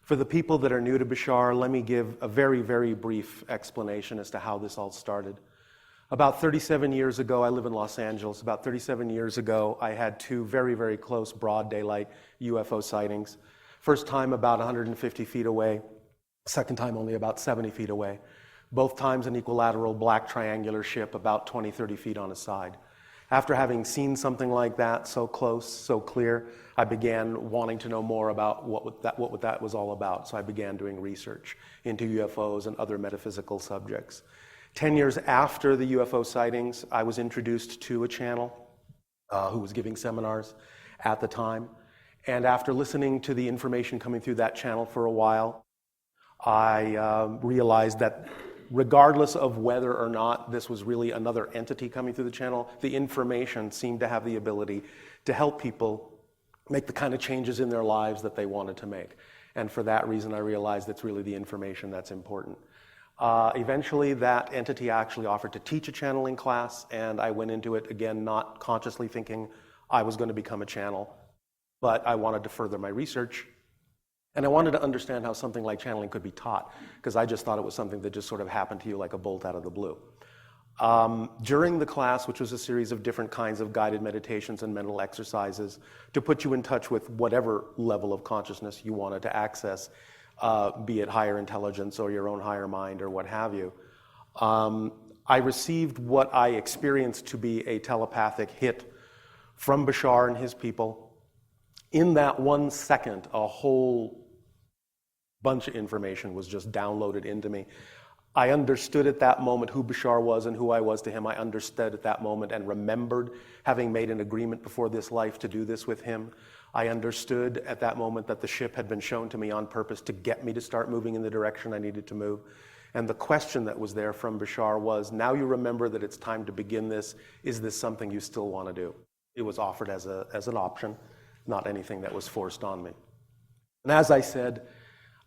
For the people that are new to Bashar, let me give a very, very brief explanation as to how this all started. About 37 years ago, I live in Los Angeles. About 37 years ago, I had two very, very close broad daylight UFO sightings. First time about 150 feet away. Second time only about 70 feet away. Both times an equilateral black triangular ship about 20, 30 feet on a side. After having seen something like that, so close, so clear, I began wanting to know more about what that was all about. So I began doing research into UFOs and other metaphysical subjects. 10 years after the UFO sightings, I was introduced to a channel who was giving seminars at the time. And after listening to the information coming through that channel for a while, I realized that regardless of whether or not this was really another entity coming through the channel, the information seemed to have the ability to help people make the kind of changes in their lives that they wanted to make. And for that reason, I realized it's really the information that's important. Eventually, that entity actually offered to teach a channeling class, and I went into it, again, not consciously thinking I was going to become a channel, but I wanted to further my research. And I wanted to understand how something like channeling could be taught, because I just thought it was something that just sort of happened to you like a bolt out of the blue. During the class, which was a series of different kinds of guided meditations and mental exercises to put you in touch with whatever level of consciousness you wanted to access, be it higher intelligence or your own higher mind or what have you, I received what I experienced to be a telepathic hit from Bashar and his people. In that 1 second, a whole bunch of information was just downloaded into me. I understood at that moment who Bashar was and who I was to him. I understood at that moment and remembered having made an agreement before this life to do this with him. I understood at that moment that the ship had been shown to me on purpose to get me to start moving in the direction I needed to move. And the question that was there from Bashar was, now you remember that it's time to begin this. Is this something you still want to do? It was offered as an option, not anything that was forced on me. And as I said,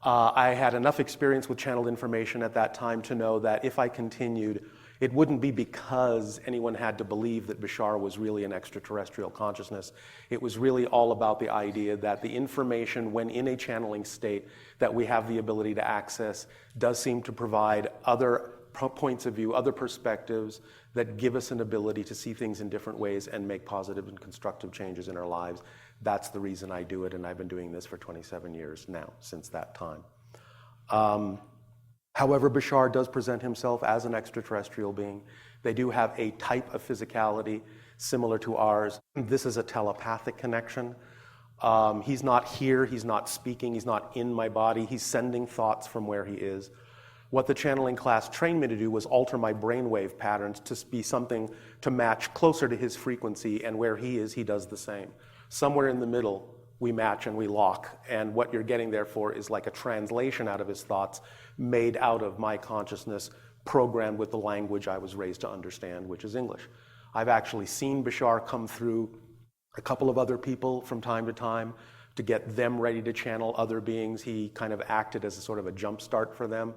I had enough experience with channeled information at that time to know that if I continued, it wouldn't be because anyone had to believe that Bashar was really an extraterrestrial consciousness. It was really all about the idea that the information, when in a channeling state that we have the ability to access, does seem to provide other points of view, other perspectives that give us an ability to see things in different ways and make positive and constructive changes in our lives. That's the reason I do it, and I've been doing this for 27 years now, since that time. However, Bashar does present himself as an extraterrestrial being. They do have a type of physicality similar to ours. This is a telepathic connection. He's not here, he's not speaking, he's not in my body, he's sending thoughts from where he is. What the channeling class trained me to do was alter my brainwave patterns to be something to match closer to his frequency, and where he is, he does the same. Somewhere in the middle, we match and we lock, and what you're getting therefore is like a translation out of his thoughts made out of my consciousness, programmed with the language I was raised to understand, which is English. I've actually seen Bashar come through a couple of other people from time to get them ready to channel other beings. He kind of acted as a sort of a jump start for them.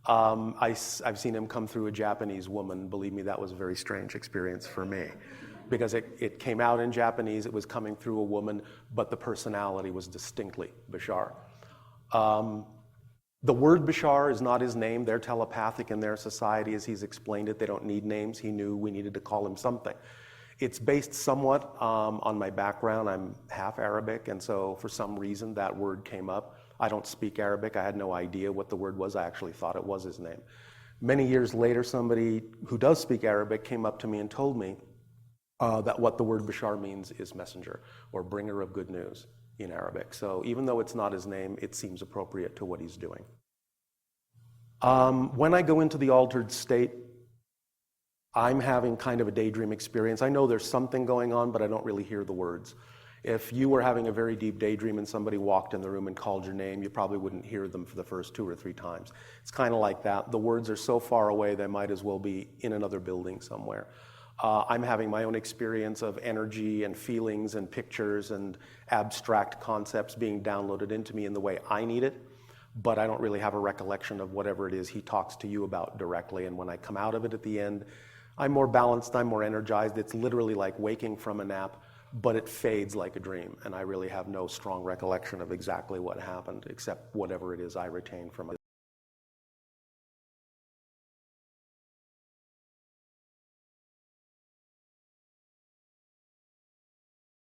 I've seen him come through a Japanese woman. Believe me, that was a very strange experience for me, because it came out in Japanese, it was coming through a woman, but the personality was distinctly Bashar. The word Bashar is not his name. They're telepathic in their society as he's explained it. They don't need names. He knew we needed to call him something. It's based somewhat on my background. I'm half Arabic, and so for some reason that word came up. I don't speak Arabic. I had no idea what the word was. I actually thought it was his name. Many years later, somebody who does speak Arabic came up to me and told me that what the word Bashar means is messenger, or bringer of good news in Arabic. So even though it's not his name, it seems appropriate to what he's doing. When I go into the altered state, I'm having kind of a daydream experience. I know there's something going on, but I don't really hear the words. If you were having a very deep daydream and somebody walked in the room and called your name, you probably wouldn't hear them for the first 2 or 3 times. It's kind of like that. The words are so far away, they might as well be in another building somewhere. I'm having my own experience of energy and feelings and pictures and abstract concepts being downloaded into me in the way I need it, but I don't really have a recollection of whatever it is he talks to you about directly. And when I come out of it at the end, I'm more balanced, I'm more energized. It's literally like waking from a nap, but it fades like a dream, and I really have no strong recollection of exactly what happened, except whatever it is I retain from it.